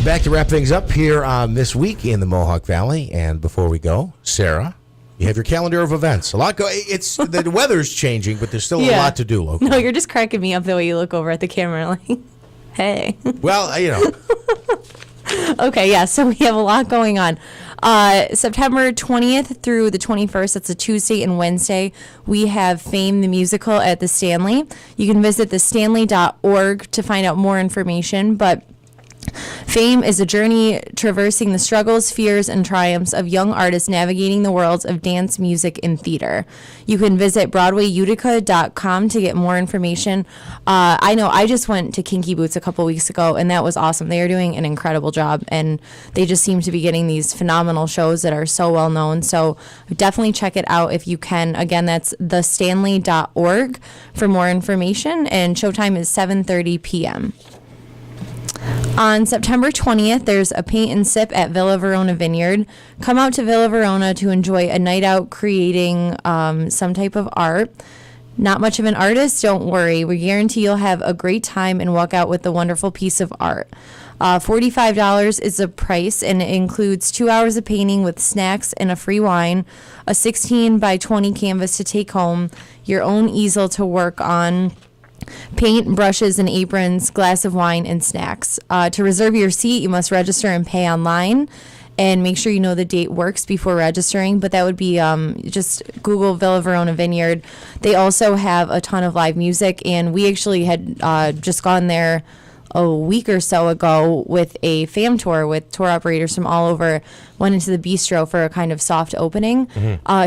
Back to wrap things up here on This Week in the Mohawk Valley. And before we go, Sarah, you have your calendar of events. A lot It's the weather's changing, but there's still a lot to do locally. No, you're just cracking me up the way you look over at the camera like, hey. Well, Okay, yeah, so we have a lot going on. September 20th through the 21st, that's a Tuesday and Wednesday, we have Fame the Musical at the Stanley. You can visit thestanley.org to find out more information, but Fame is a journey traversing the struggles, fears, and triumphs of young artists navigating the worlds of dance, music, and theater. You can visit BroadwayUtica.com to get more information. I know I just went to Kinky Boots a couple weeks ago, and that was awesome. They are doing an incredible job, and they just seem to be getting these phenomenal shows that are so well known. So definitely check it out if you can. Again, that's thestanley.org for more information, and showtime is 7:30 p.m. On September 20th, there's a paint and sip at Villa Verona Vineyard. Come out to Villa Verona to enjoy a night out creating some type of art. Not much of an artist? Don't worry. We guarantee you'll have a great time and walk out with a wonderful piece of art. $45 is the price, and it includes 2 hours of painting with snacks and a free wine, a 16 by 20 canvas to take home, your own easel to work on, paint, brushes, and aprons, glass of wine, and snacks. To reserve your seat, you must register and pay online, and make sure you know the date works before registering, but that would be just Google Villa Verona Vineyard. They also have a ton of live music, and we actually had just gone there a week or so ago with a fam tour with tour operators from all over. Went into the bistro for a kind of soft opening.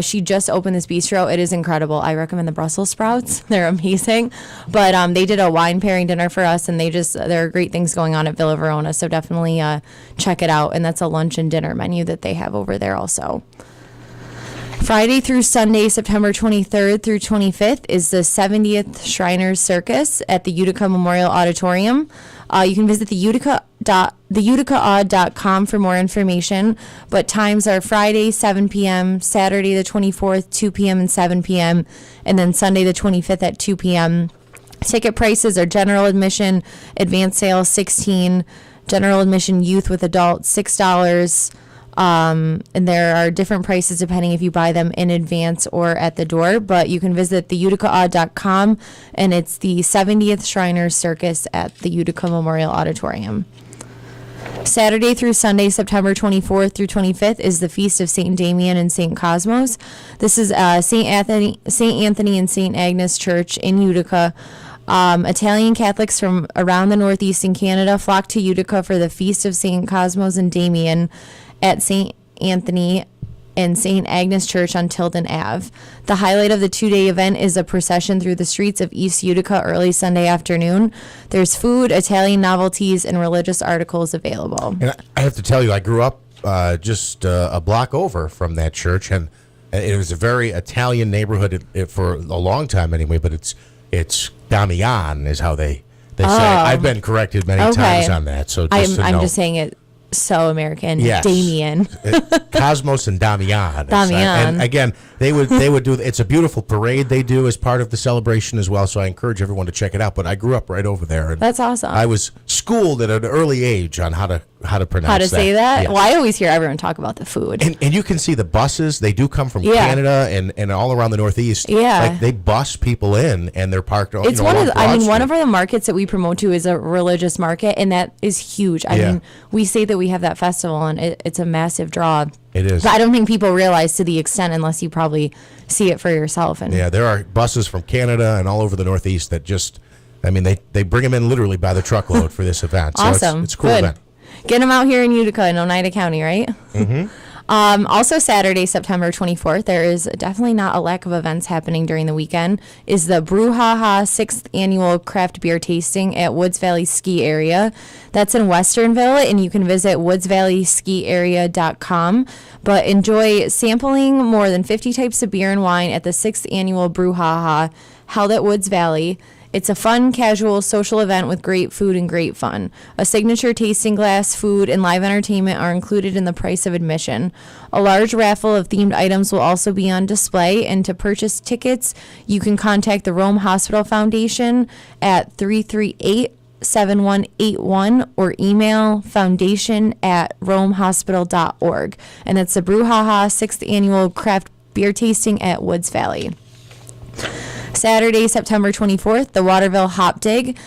She just opened this bistro. It is incredible. I recommend the Brussels sprouts. They're amazing. But they did a wine pairing dinner for us, and there are great things going on at Villa Verona, so definitely check it out. And that's a lunch and dinner menu that they have over there also. Friday through Sunday, September 23rd through 25th, is the 70th Shriners Circus at the Utica Memorial Auditorium. You can visit uticaaud.com for more information, but times are Friday, 7 p.m., Saturday the 24th, 2 p.m. and 7 p.m., and then Sunday the 25th at 2 p.m. Ticket prices are general admission, advanced sale $16, general admission youth with adults $6, and there are different prices depending if you buy them in advance or at the door, but you can visit uticaaud.com, and it's the 70th Shriners Circus at the Utica Memorial Auditorium. Saturday through Sunday, September 24th through 25th, is the Feast of St. Damien and St. Cosmos. This is St. Anthony and St. Agnes Church in Utica. Italian Catholics from around the Northeast in Canada flock to Utica for the Feast of St. Cosmos and Damien at St. Anthony and St. Agnes Church on Tilden Ave. The highlight of the two-day event is a procession through the streets of East Utica early Sunday afternoon. There's food, Italian novelties, and religious articles available. And I have to tell you, I grew up just a block over from that church, and it was a very Italian neighborhood for a long time anyway, but it's Damian is how they say it. I've been corrected many times on that. So I'm just saying it so American. Yes. Damien. Cosmos and Damian. Damian. And again, they would do. It's a beautiful parade they do as part of the celebration as well. So I encourage everyone to check it out. But I grew up right over there. And that's awesome. I was schooled at an early age on how to pronounce how to say that. Yes. Well, I always hear everyone talk about the food. And you can see the buses. They do come from Canada and all around the Northeast. Yeah. Like they bus people in and they're parked. It's one of one of the markets that we promote to is a religious market, and that is huge. I mean, we say that we have that festival, and it's a massive draw. It is. But I don't think people realize to the extent unless you probably see it for yourself. And there are buses from Canada and all over the Northeast that just, they bring them in literally by the truckload for this event. So awesome. It's a cool event. Get them out here in Utica in Oneida County, right? Mm-hmm. Also Saturday, September 24th, there is definitely not a lack of events happening during the weekend, is the Brouhaha 6th Annual Craft Beer Tasting at Woods Valley Ski Area. That's in Westernville, and you can visit woodsvalleyskiarea.com. But enjoy sampling more than 50 types of beer and wine at the 6th Annual Brouhaha, held at Woods Valley. It's a fun, casual, social event with great food and great fun. A signature tasting glass, food, and live entertainment are included in the price of admission. A large raffle of themed items will also be on display, and to purchase tickets, you can contact the Rome Hospital Foundation at 338 617-485-7181 or email foundation@romehospital.org. And that's the Brouhaha 6th Annual Craft Beer Tasting at Woods Valley. Saturday, September 24th, the Waterville Hop Dig.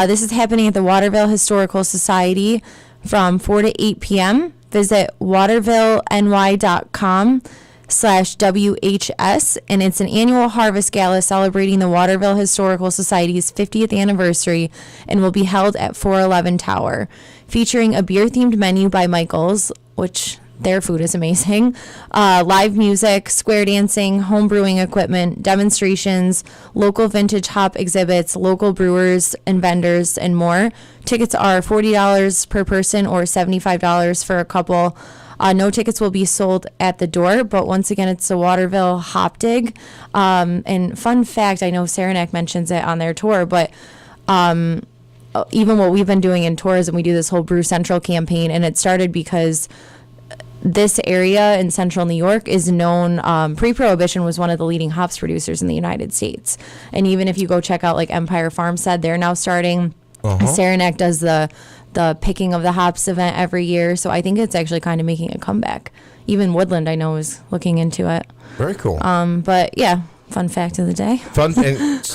This is happening at the Waterville Historical Society from 4 to 8 p.m. Visit watervilleny.com/WHS, and it's an annual harvest gala celebrating the Waterville Historical Society's 50th anniversary and will be held at 411 Tower, featuring a beer-themed menu by Michael's, which their food is amazing, live music, square dancing, home brewing equipment, demonstrations, local vintage hop exhibits, local brewers and vendors, and more. Tickets are $40 per person or $75 for a couple. No tickets will be sold at the door, but once again, it's the Waterville Hop Dig. And fun fact, I know Saranac mentions it on their tour, but even what we've been doing in tourism, we do this whole Brew Central campaign, and it started because this area in central New York is known, pre-Prohibition was one of the leading hops producers in the United States. And even if you go check out like Empire Farmstead, they're now starting, Saranac does the picking of the hops event every year. So I think it's actually kind of making a comeback. Even Woodland, I know, is looking into it. Very cool. But yeah, fun fact of the day. Fun,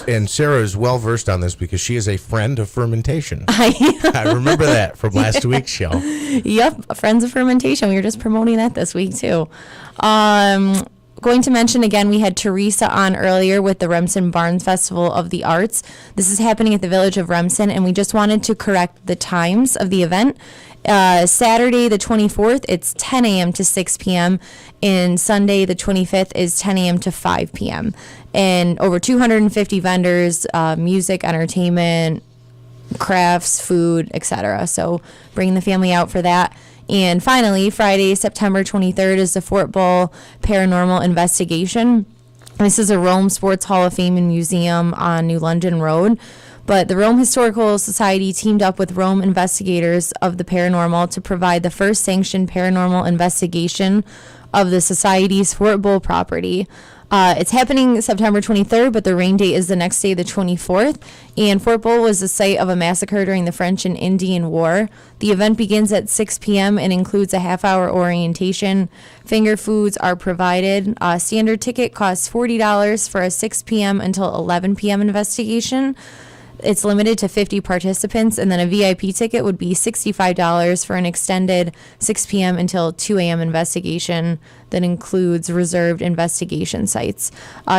and Sarah is well versed on this because she is a friend of fermentation. I remember that from last week's show. Yep, Friends of Fermentation. We were just promoting that this week too. Going to mention again, we had Teresa on earlier with the Remsen Barnes Festival of the Arts. This is happening at the Village of Remsen, and we just wanted to correct the times of the event. Saturday the 24th, it's 10 a.m. to 6 p.m. and Sunday the 25th is 10 a.m. to 5 p.m. And over 250 vendors, music, entertainment, crafts, food, etc. So bring the family out for that. And finally, Friday, September 23rd is the Fort Bull Paranormal Investigation. This is a Rome Sports Hall of Fame and Museum on New London Road. But the Rome Historical Society teamed up with Rome investigators of the paranormal to provide the first sanctioned paranormal investigation of the Society's Fort Bull property. It's happening September 23rd, but the rain date is the next day, the 24th. And Fort Bull was the site of a massacre during the French and Indian War. The event begins at 6 p.m. and includes a half-hour orientation. Finger foods are provided. Standard ticket costs $40 for a 6 p.m. until 11 p.m. investigation. It's limited to 50 participants, and then a VIP ticket would be $65 for an extended 6 p.m. until 2 a.m. investigation that includes reserved investigation sites.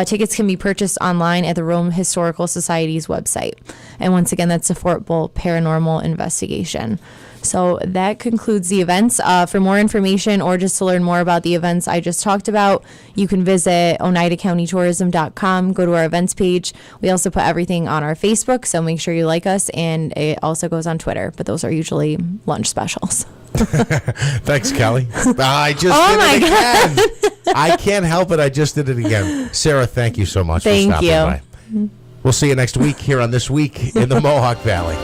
Tickets can be purchased online at the Rome Historical Society's website. And once again, that's the Fort Bull Paranormal Investigation. So that concludes the events. For more information or just to learn more about the events I just talked about, you can visit oneidacountytourism.com, go to our events page. We also put everything on our Facebook, so make sure you like us, and it also goes on Twitter, but those are usually lunch specials. Thanks, Kelly. I just did it again. I can't help it. I just did it again. Sarah, thank you so much for stopping by. We'll see you next week here on This Week in the Mohawk Valley.